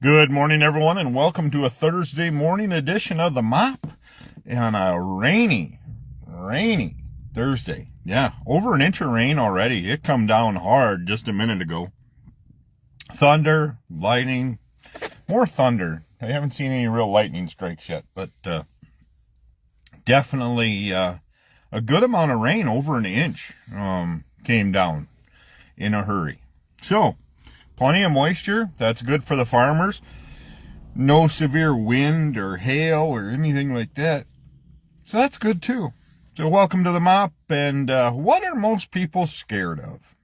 Good morning, everyone, and welcome to a Thursday morning edition of the Mop on a rainy Thursday. Yeah, over an inch of rain already. It come down hard just a minute ago. Thunder, lightning, more thunder. I haven't seen any real lightning strikes yet, but definitely a good amount of rain, over an inch, came down in a hurry. So, plenty of moisture. That's good for the farmers. No severe wind or hail or anything like that. So that's good too. So welcome to the Mop. And what are most people scared of?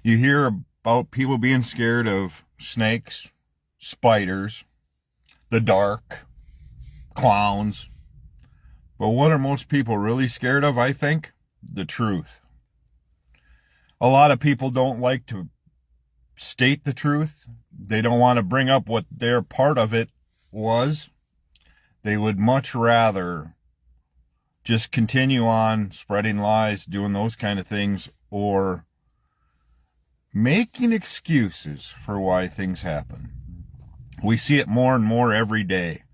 You hear about people being scared of snakes, spiders, the dark, clowns. But what are most people really scared of, I think? The truth. A lot of people don't like to state the truth. They don't want to bring up what their part of it was. They would much rather just continue on spreading lies, doing those kind of things, or making excuses for why things happen. We see it more and more every day.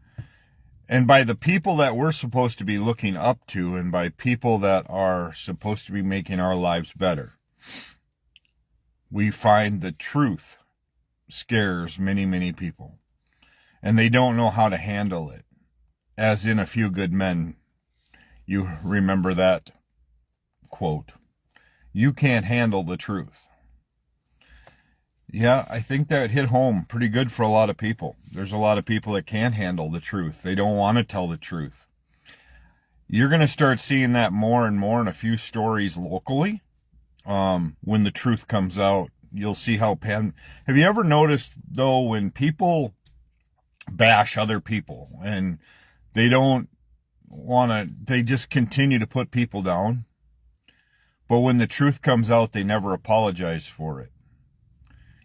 And by the people that we're supposed to be looking up to, and by people that are supposed to be making our lives better, we find the truth scares many people. And they don't know how to handle it. As in A Few Good Men, you remember that quote. You can't handle the truth. Yeah, I think that hit home pretty good for a lot of people. There's a lot of people that can't handle the truth. They don't want to tell the truth. You're going to start seeing that more and more in a few stories locally. When the truth comes out, you'll see how have you ever noticed, though, when people bash other people and they don't want to, they just continue to put people down, but when the truth comes out, they never apologize for it.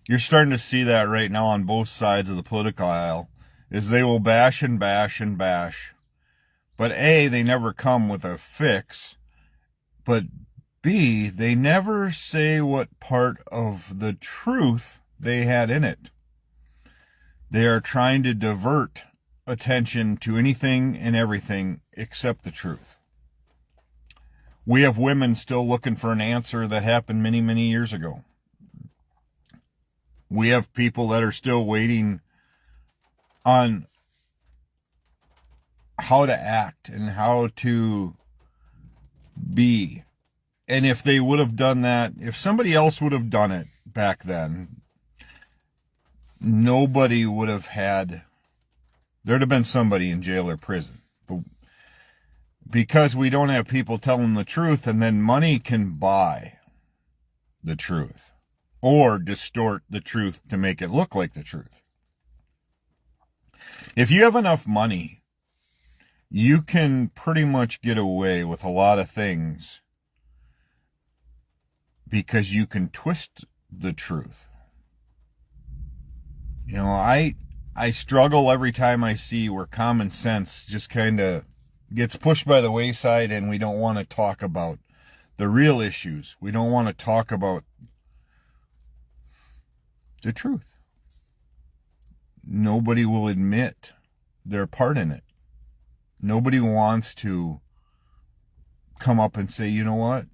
You're starting to see that right now on both sides of the political aisle, is they will bash and bash and bash, but A, they never come with a fix, but B, they never say what part of the truth they had in it. They are trying to divert attention to anything and everything except the truth. We have women still looking for an answer that happened many years ago. We have people that are still waiting on how to act and how to be. And if they would have done that, if somebody else would have done it back then, nobody would have had, there'd have been somebody in jail or prison. But because we don't have people telling the truth, and then money can buy the truth or distort the truth to make it look like the truth. If you have enough money, you can pretty much get away with a lot of things, because you can twist the truth. You know, I struggle every time I see where common sense just kind of gets pushed by the wayside, and we don't want to talk about the real issues. We don't want to talk about the truth. Nobody will admit their part in it. Nobody wants to come up and say, you know what?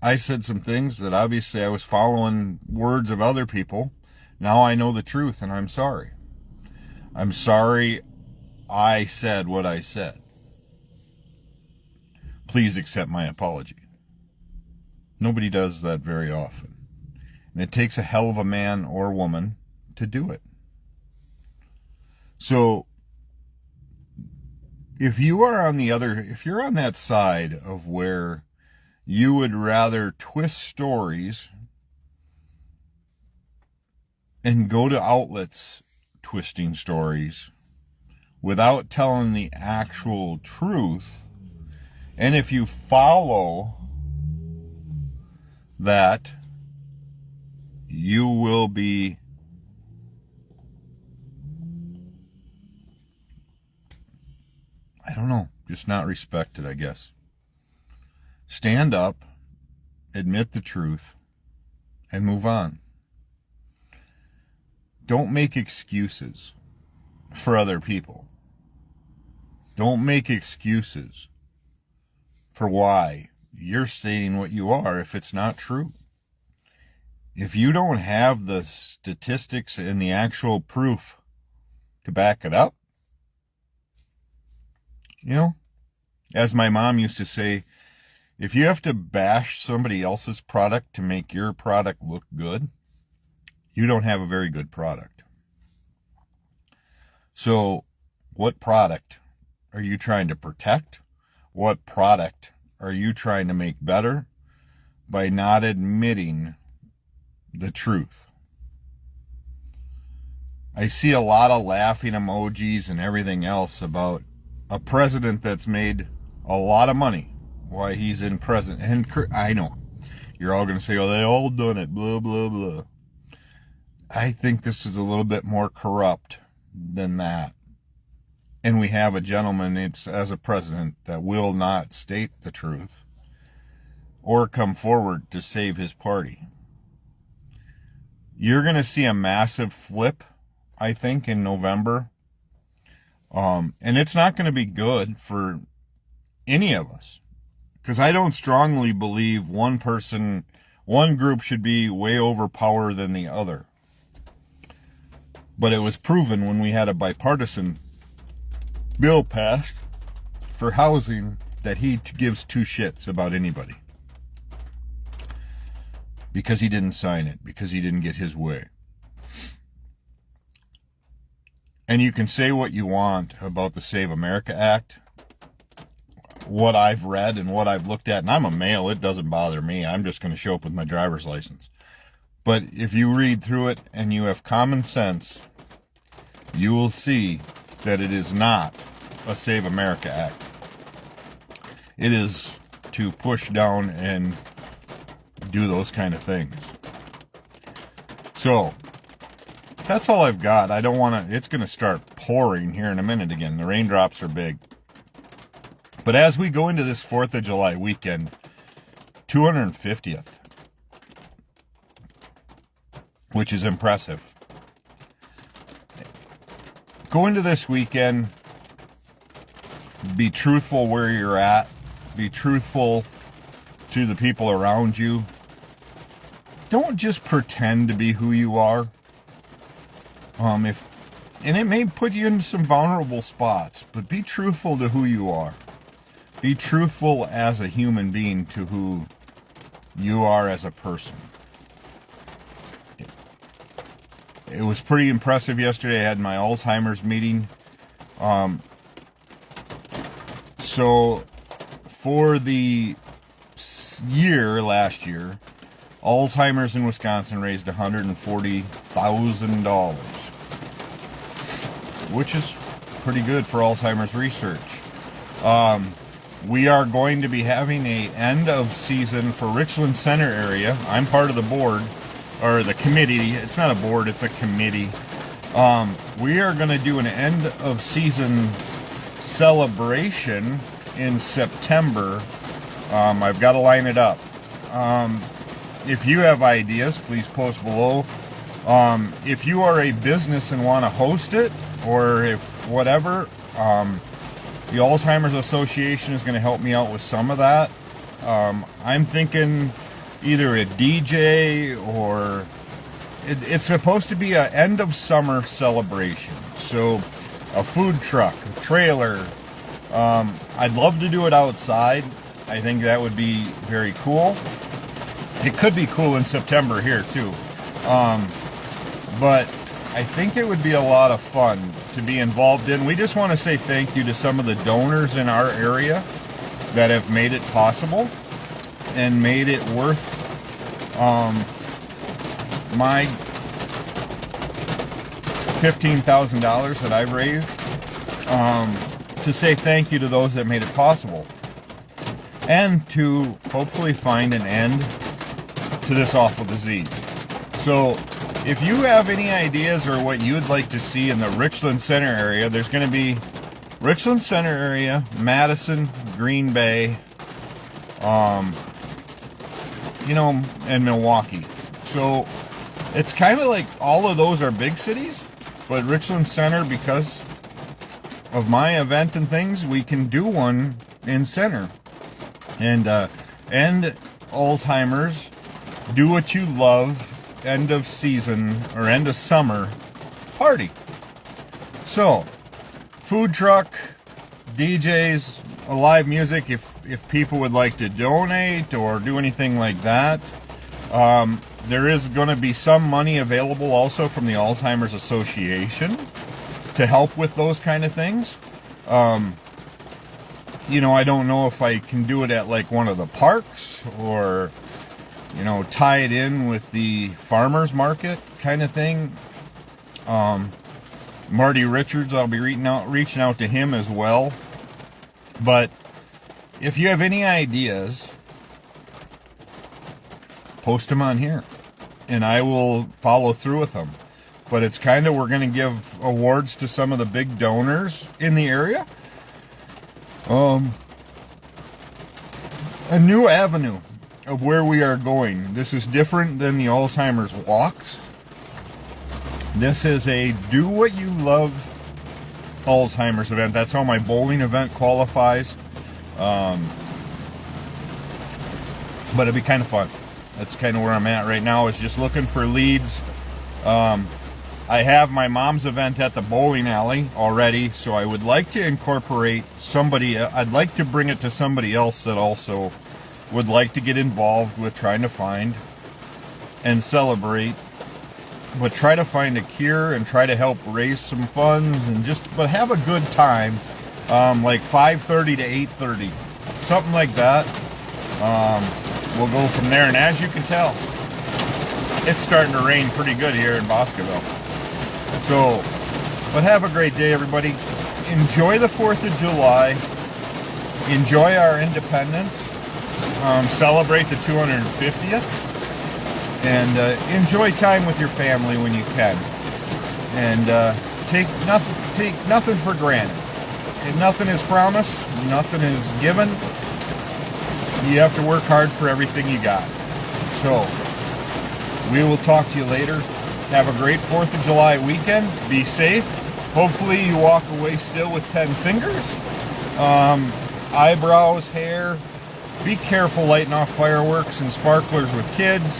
I said some things that obviously I was following words of other people. Now I know the truth, and I'm sorry. I'm sorry I said what I said. Please accept my apology. Nobody does that very often. And it takes a hell of a man or woman to do it. So, if you're on that side of where you would rather twist stories and go to outlets twisting stories without telling the actual truth, and if you follow that, you will be just not respected, I guess. Stand up, admit the truth, and move on. don't make excuses for other people. Don't make excuses for why you're stating what you are if it's not true. If you don't have the statistics and the actual proof to back it up, as my mom used to say, if you have to bash somebody else's product to make your product look good, you don't have a very good product. So, what product are you trying to protect? What product are you trying to make better by not admitting the truth? I see a lot of laughing emojis and everything else about a president that's made a lot of money while he's in president. And I know you're all going to say, oh, they all done it, blah, blah, blah. I think this is a little bit more corrupt than that. And we have a gentleman as a president that will not state the truth or come forward to save his party. You're going to see a massive flip, I think, in November. And it's not going to be good for any of us. Because I don't strongly believe one group should be way overpowered than the other. But it was proven when we had a bipartisan bill passed for housing that he gives two shits about anybody. Because he didn't sign it. Because he didn't get his way. And you can say what you want about the Save America Act. What I've read and what I've looked at, and I'm a male, it doesn't bother me. I'm just going to show up with my driver's license. But if you read through it and you have common sense, you will see that it is not a Save America Act. It is to push down and do those kind of things. So, that's all I've got. I don't want to, it's going to start pouring here in a minute again. The raindrops are big. But as we go into this 4th of July weekend, 250th, which is impressive. Go into this weekend, be truthful where you're at, be truthful to the people around you. Don't just pretend to be who you are. And it may put you in some vulnerable spots, but be truthful to who you are. Be truthful as a human being to who you are as a person. It was pretty impressive yesterday. I had my Alzheimer's meeting. So for the last year, Alzheimer's in Wisconsin raised $140,000, which is pretty good for Alzheimer's research. We are going to be having a end of season for Richland Center area. I'm part of the board, or the committee. It's not a board, it's a committee. We are going to do an end of season celebration in September. I've got to line it up. If you have ideas, please post below. If you are a business and want to host it, or if whatever, the Alzheimer's Association is going to help me out with some of that. I'm thinking either a DJ or it's supposed to be an end of summer celebration. So a food truck, a trailer. I'd love to do it outside. I think that would be very cool. It could be cool in September here too. But I think it would be a lot of fun to be involved in. We just want to say thank you to some of the donors in our area that have made it possible and made it worth my $15,000 that I've raised, to say thank you to those that made it possible, and to hopefully find an end to this awful disease. So if you have any ideas or what you'd like to see in the Richland Center area, there's going to be Richland Center area, Madison, Green Bay, and Milwaukee. So It's kind of like all of those are big cities, but Richland Center, because of my event and things, we can do one in Center. And end Alzheimer's, do what you love, end of season or end of summer party. So, food truck, DJs, live music, if people would like to donate or do anything like that. There is going to be some money available also from the Alzheimer's Association to help with those kind of things. You know, I don't know if I can do it at like one of the parks or, you know, tie it in with the farmers market kind of thing. Marty Richards, I'll be reaching out to him as well. But if you have any ideas, post them on here and I will follow through with them. But it's kind of, we're going to give awards to some of the big donors in the area. A new avenue of where we are going. This is different than the Alzheimer's walks. This is a do what you love Alzheimer's event. That's how my bowling event qualifies. But it'd be kind of fun. That's kind of where I'm at right now, is just looking for leads. I have my mom's event at the bowling alley already, so I would like to incorporate somebody. I'd like to bring it to somebody else that also would like to get involved with trying to find and celebrate, but try to find a cure and try to help raise some funds and but have a good time, like 5:30 to 8:30, something like that. We'll go from there, and as you can tell, it's starting to rain pretty good here in Boscoville. So, but have a great day, everybody. Enjoy the 4th of July. Enjoy our independence. Celebrate the 250th. And enjoy time with your family when you can. And take nothing for granted. If nothing is promised, nothing is given. You have to work hard for everything you got. So, we will talk to you later. Have a great 4th of July weekend. Be safe. Hopefully you walk away still with 10 fingers. Eyebrows, hair. Be careful lighting off fireworks and sparklers with kids.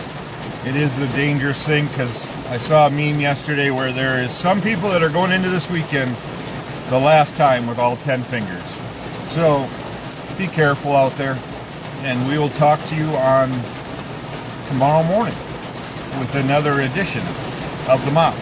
It is a dangerous thing, because I saw a meme yesterday where there is some people that are going into this weekend the last time with all 10 fingers. So be careful out there. And we will talk to you on tomorrow morning with another edition of The Mop.